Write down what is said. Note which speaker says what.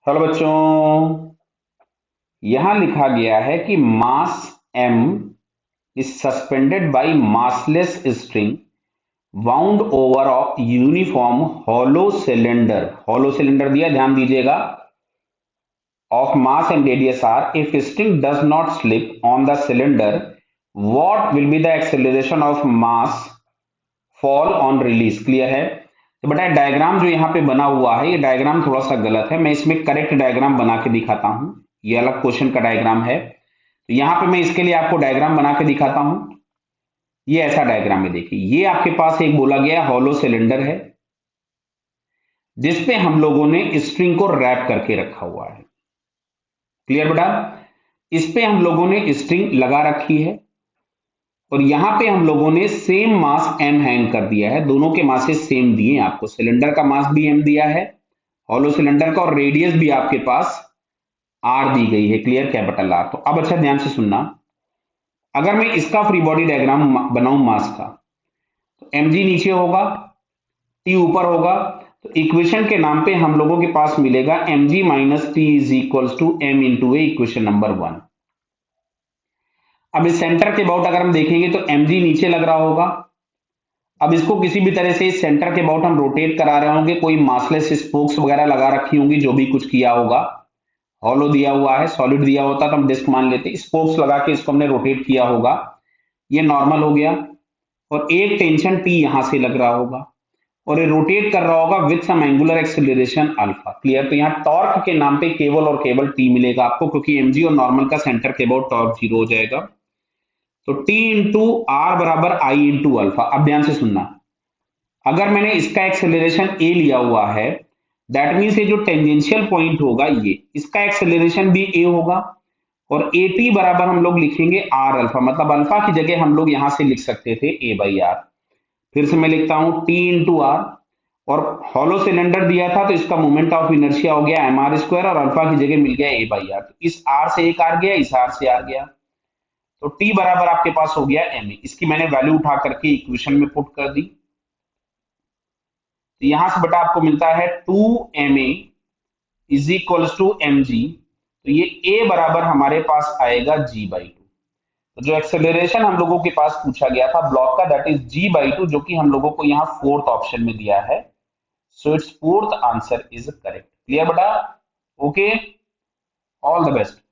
Speaker 1: Hello बच्चों, यहां लिखा गया है कि मास m is suspended by massless string wound over of uniform hollow cylinder दिया, ध्यान दीजिएगा, of mass and radius r. If string does not slip on the cylinder, what will be the acceleration of mass fall on release? Clear है? तो बेटा diagram जो यहाँ पे बना हुआ है, ये डायग्राम थोड़ा सा गलत है। मैं इसमें करेक्ट डायग्राम बना के दिखाता हूं। ये अलग क्वेश्चन का डायग्राम है, तो यहाँ पे मैं इसके लिए आपको डायग्राम बना के दिखाता हूं। ये ऐसा डायग्राम है, देखिए, ये आपके पास एक बोला गया हॉलो सिलेंडर है जिसपे हम लोगों ने स्ट्रिंग को रैप करके रखा हुआ है। क्लियर बेटा? इस पे हम लोगों ने स्ट्रिंग लगा रखी है और यहां पे हम लोगों ने सेम मास m हैंग कर दिया है। दोनों के मासेस सेम दिए, आपको सिलेंडर का मास भी m दिया है, हॉलो सिलेंडर का, और रेडियस भी आपके पास r दी गई है। क्लियर? Capital R। तो अब अच्छा ध्यान से सुनना, अगर मैं इसका फ्री बॉडी डायग्राम बनाऊं मास का, तो mg नीचे होगा, t ऊपर होगा, तो इक्वेशन के नाम पे हम लोगों के पास मिलेगा mg minus T is equals to m into a, equation number 1। अब इस सेंटर के अबाउट अगर हम देखेंगे तो mg नीचे लग रहा होगा। अब इसको किसी भी तरह से इस सेंटर के अबाउट हम रोटेट करा रहे होंगे, कोई मासलेस स्पोक्स वगैरह लगा रखी होंगी, जो भी कुछ किया होगा। हॉलो दिया हुआ है, सॉलिड दिया होता तो हम डिस्क मान लेते, स्पोक्स लगा के इसको हमने रोटेट किया होगा। ये नॉर्मल हो गया और एक टेंशन टी यहां से लग रहा होगा और ये रोटेट कर रहा होगा with some angular acceleration alpha. Clear? तो यहाँ टॉर्क के नाम पे केवल और केवल टी मिलेगा आपको, क्योंकि एमजी और नॉर्मल का सेंटर के अबाउट टॉर्क जीरो हो जाएगा। तो टी इंटू आर बराबर आई इंटू अल्फा। अब ध्यान से सुनना, अगर मैंने इसका एक्सेलरेशन ए लिया हुआ है, दैट मीन्स ये जो टेंजेंशियल पॉइंट होगा, ये इसका एक्सेलरेशन भी ए होगा, और ए टी बराबर हम लोग लिखेंगे आर अल्फा, मतलब अल्फा की जगह हम लोग यहां से लिख सकते थे ए बाई आर। फिर से मैं लिखता हूं टी इंटू आर, और हॉलो सिलेंडर दिया था तो इसका मोमेंट ऑफ इनर्शिया हो गया एम आर स्क्वायर, और अल्फा की जगह मिल गया ए बाई आर। तो इस आर से एक आर गया, इस आर से आर गया, तो टी बराबर आपके पास हो गया एम ए। इसकी मैंने वैल्यू उठा करके इक्वेशन में पुट कर दी, तो यहां से बेटा आपको मिलता है 2ma is equals to mg। तो ये a बराबर हमारे पास आएगा g/2। तो जो एक्सेलरेशन हम लोगों के पास पूछा गया था ब्लॉक का, दैट इज g/2, जो कि हम लोगों को यहाँ फोर्थ ऑप्शन में दिया है। So it's fourth answer is correct. Clear बेटा? Okay, all the best.